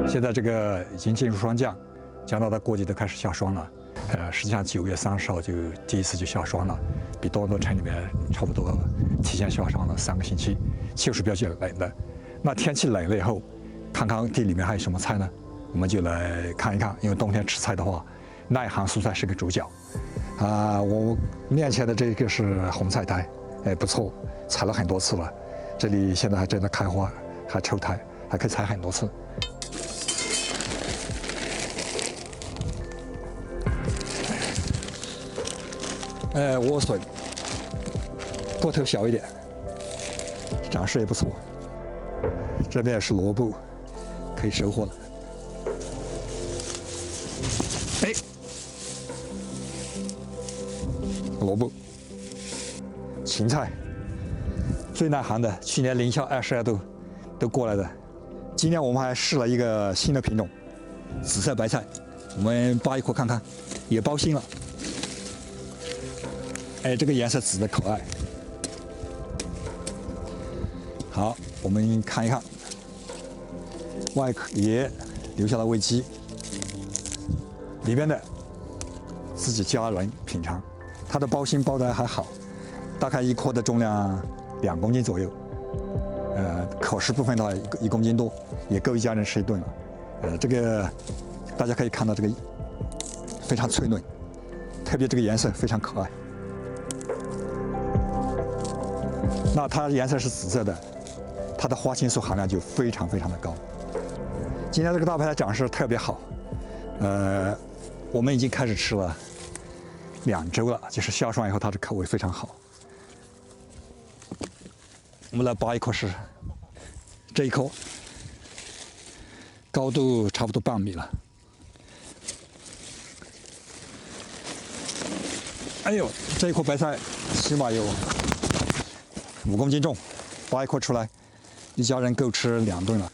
现在这个已经进入霜降，降到它过季都开始下霜了。实际上9月30号就第一次就下霜了，比多伦多城里面差不多提前下霜了3个星期，气候是比较冷的。那天气冷了以后，看看地里面还有什么菜呢？我们就来看一看，因为冬天吃菜的话，耐寒蔬菜是个主角。我面前的这个是红菜苔，不错，采了很多次了。这里现在还正在开花，还抽苔，还可以采很多次。莴笋，个头小一点，长势也不错。这边也是萝卜，可以收获了。萝卜、芹菜，最耐寒的，去年零下22度都过来的。今年我们还试了一个新的品种，紫色白菜，我们扒一颗看看，也包心了。这个颜色紫的可爱。好，我们看一看，外壳也留下了味基，里边的自己家人品尝。它的包心包的还好，大概一颗的重量2公斤左右，可食部分的话1公斤多，也够一家人吃一顿了。这个大家可以看到这个非常脆嫩，特别这个颜色非常可爱。那它颜色是紫色的，它的花青素含量就非常的高。今天这个大白菜长势特别好，我们已经开始吃了2周了，就是下霜以后它的口味非常好。我们来扒一颗试试，这一颗高度差不多半米了。哎呦，这一颗白菜起码有5公斤重，扒一颗出来，一家人够吃2顿了。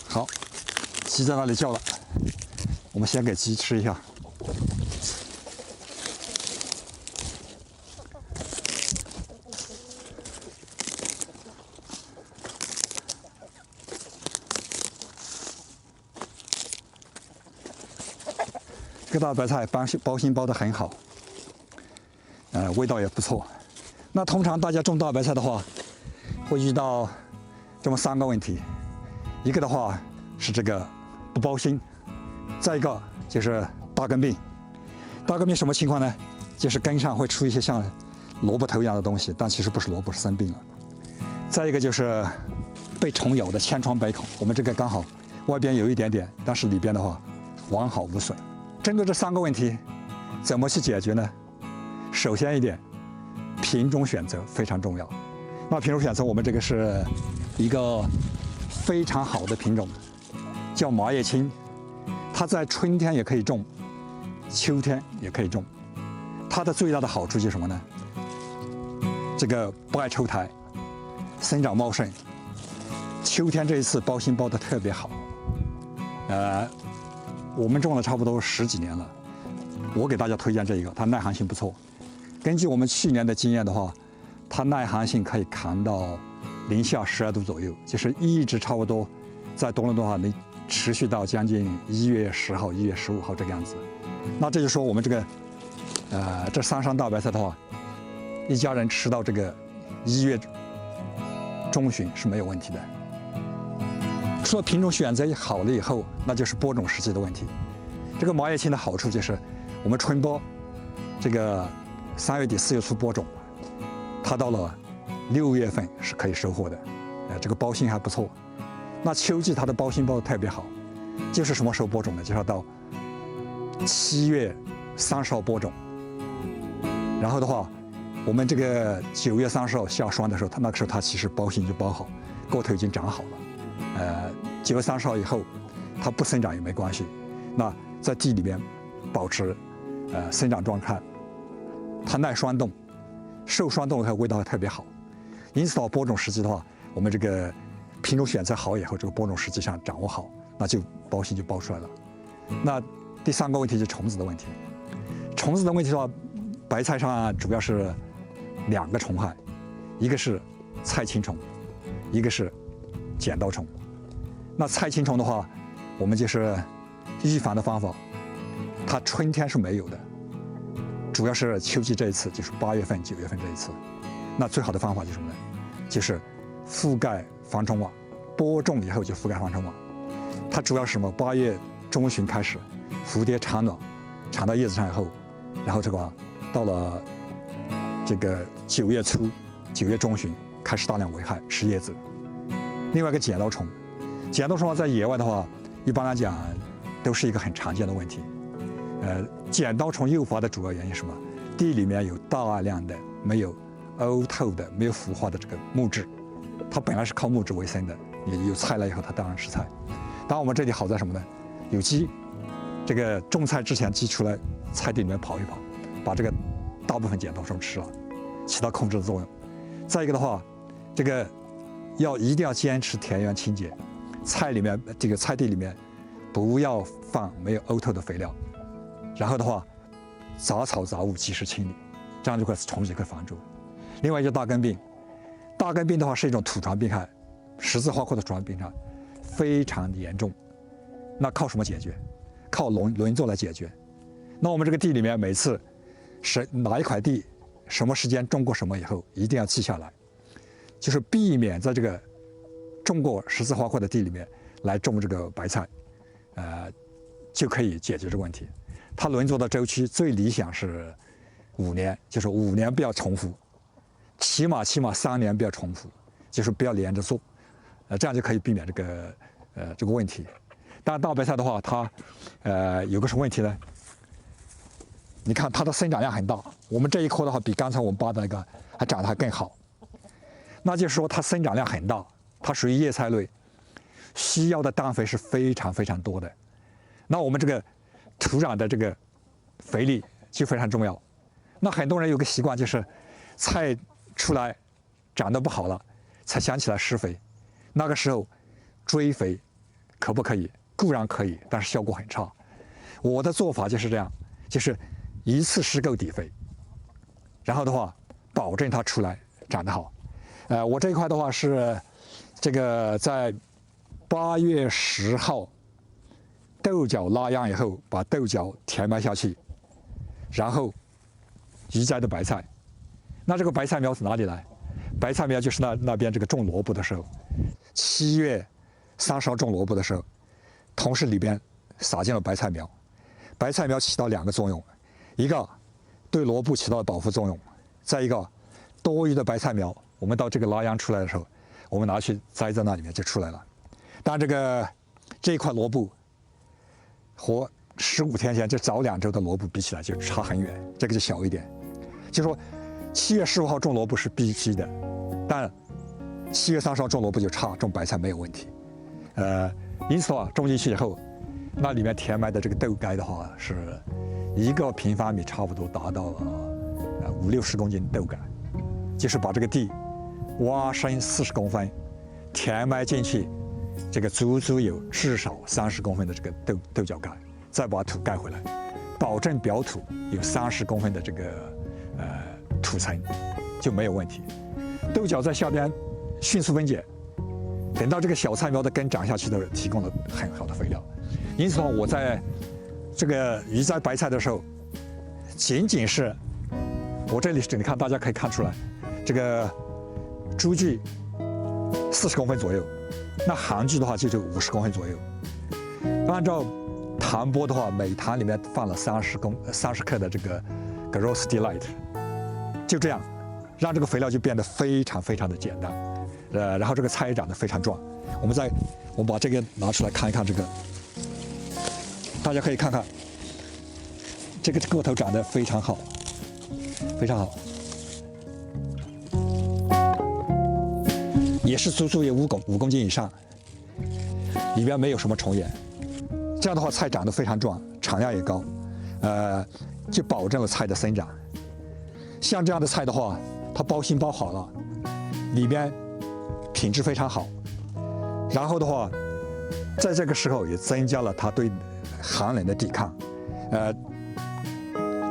好，鸡在那里叫了，我们先给鸡吃一下。这个大白菜包心包得很好，味道也不错。那通常大家种大白菜的话，会遇到这么3个问题。一个的话是这个不包心，再一个就是大根病。大根病什么情况呢？就是根上会出一些像萝卜头一样的东西，但其实不是萝卜，是生病了。再一个就是被虫咬的千疮百孔，我们这个刚好外边有一点点，但是里边的话完好无损。针对这3个问题，怎么去解决呢？首先一点，品种选择非常重要。那品种选择，我们这个是一个非常好的品种，叫麻叶青。它在春天也可以种，秋天也可以种。它的最大的好处就是什么呢？这个不爱抽苔，生长茂盛。秋天这一次包心包得特别好，我们种了差不多10几年了。我给大家推荐这一个，它耐寒性不错。根据我们去年的经验的话，它耐寒性可以扛到零下12度左右，就是一直差不多在多伦多的话能持续到将近1月10号、1月15号这个样子。那这就说我们这个这3箱大白菜的话，一家人吃到这个1月中旬是没有问题的。除了品种选择好了以后，那就是播种时机的问题。这个麻叶青的好处就是我们春播，这个3月底4月初播种，它到了6月份是可以收获的，这个包心还不错。那秋季它的包心包得特别好，就是什么时候播种呢？就是要到7月30号播种，然后的话，我们这个9月30号下霜的时候，那个时候它其实包心就包好，个头已经长好了。9月30号以后，它不生长也没关系。那在地里面保持生长状态，它耐霜冻，受霜冻它味道特别好。因此到播种时机的话，我们这个品种选择好以后，这个播种时机上掌握好，那就包心就包出来了。那第3个问题就是虫子的问题。虫子的问题的话，白菜上主要是2个虫害，一个是菜青虫，一个是剪刀虫。那菜青虫的话，我们就是预防的方法，它春天是没有的，主要是秋季这一次，就是8月份、9月份这一次。那最好的方法就是什么呢？就是覆盖防虫网，播种以后就覆盖防虫网。它主要是什么？8月中旬开始，蝴蝶产卵，产到叶子上以后，然后这个到了这个9月初、9月中旬开始大量危害，吃叶子。另外一个剪刀虫，剪刀虫在野外的话，一般来讲都是一个很常见的问题。剪刀虫诱发的主要原因是什么？地里面有大量的没有沤透的、没有腐化的这个木质，它本来是靠木质为生的，你有菜了以后，它当然吃菜。当然我们这里好在什么呢？有鸡，这个种菜之前鸡出来菜地里面跑一跑，把这个大部分剪刀虫吃了，起到控制的作用。再一个的话，这个一定要坚持田园清洁，菜里面这个菜地里面不要放没有沤透的肥料，然后的话杂草杂物及时清理，这样就可以虫子就可以防住。另外一个大根病，大根病的话是一种土传病害，十字花科的土传病害，非常严重。那靠什么解决？靠轮作来解决。那我们这个地里面每次是哪一块地，什么时间种过什么以后，一定要记下来，就是避免在这个种过十字花科的地里面来种这个白菜，就可以解决这个问题。它轮作的周期最理想是5年，就是5年不要重复，起码3年不要重复，就是不要连着做，这样就可以避免这个问题。但大白菜的话，它有个什么问题呢？你看它的生长量很大，我们这一棵的话比刚才我们扒的那个还长得还更好，那就是说它生长量很大，它属于叶菜类，需要的氮肥是非常非常多的。那我们这个土壤的这个肥力就非常重要。那很多人有个习惯，就是菜出来长得不好了，才想起来施肥。那个时候追肥可不可以？固然可以，但是效果很差。我的做法就是这样，就是一次施够底肥，然后的话保证它出来长得好。我这一块的话是这个在8月10号豆角拉秧以后，把豆角填埋下去，然后移栽的白菜。那这个白菜苗从哪里来？白菜苗就是那边这个种萝卜的时候，7月30号种萝卜的时候，同时里边撒进了白菜苗。白菜苗起到2个作用，一个对萝卜起到了保护作用，再一个多余的白菜苗，我们到这个拉秧出来的时候，我们拿去栽在那里面就出来了。但这一块萝卜和15天前这早2周的萝卜比起来就差很远，这个就小一点。就说7月15号种萝卜是必须的，但7月30号种萝卜就差，种白菜没有问题。因此的话，种进去以后，那里面填埋的这个豆苷的话，是1个平方米差不多达到了50-60公斤豆苷，就是把这个地挖深40公分，填埋进去，这个足有至少30公分的这个豆角苷，再把土盖回来，保证表土有30公分的这个土层，就没有问题。豆角在下边迅速分解，等到这个小菜苗的根长下去的，提供了很好的肥料。因此的话，我在这个移栽白菜的时候，仅仅是我这里你看，大家可以看出来，这个株距40公分左右，那行距的话就50公分左右。按照弹拨的话，每弹里面放了30克的这个 Gross Delight， 就这样，让这个肥料就变得非常非常的简单。然后这个菜也长得非常壮。我们把这个拿出来看一看，这个大家可以看看，这个个头长得非常好，非常好，也是足有5公斤以上，里边没有什么虫眼。这样的话，菜长得非常壮，产量也高，就保证了菜的生长。像这样的菜的话，它包心包好了，里边品质非常好，然后的话，在这个时候也增加了它对寒冷的抵抗。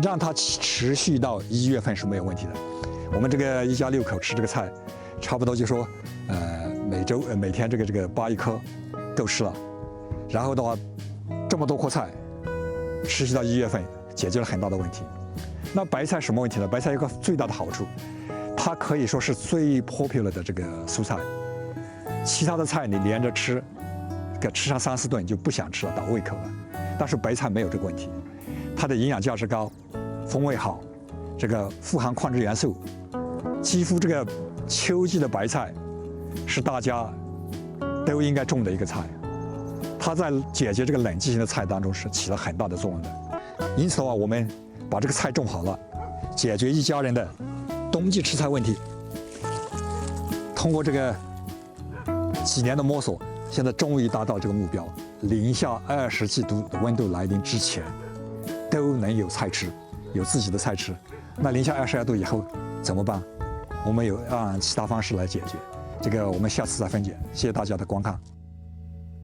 让它持续到1月份是没有问题的。我们这个一家6口吃这个菜，差不多就说，每天这个扒1颗够吃了。然后的话，这么多颗菜，持续到1月份，解决了很大的问题。那白菜什么问题呢？白菜有个最大的好处，它可以说是最 popular 的这个蔬菜。其他的菜你连着吃，吃上3、4顿就不想吃了，倒胃口了。但是白菜没有这个问题，它的营养价值高，风味好，这个富含矿质元素，几乎这个秋季的白菜是大家都应该种的一个菜。它在解决这个冷季型的菜当中是起了很大的作用的。因此的话，我们把这个菜种好了，解决一家人的冬季吃菜问题。通过这个几年的摸索，现在终于达到这个目标，零下20几度的温度来临之前，都能有菜吃，有自己的菜吃。那零下22度以后怎么办？我们有按其他方式来解决。这个我们下次再分解。谢谢大家的观看。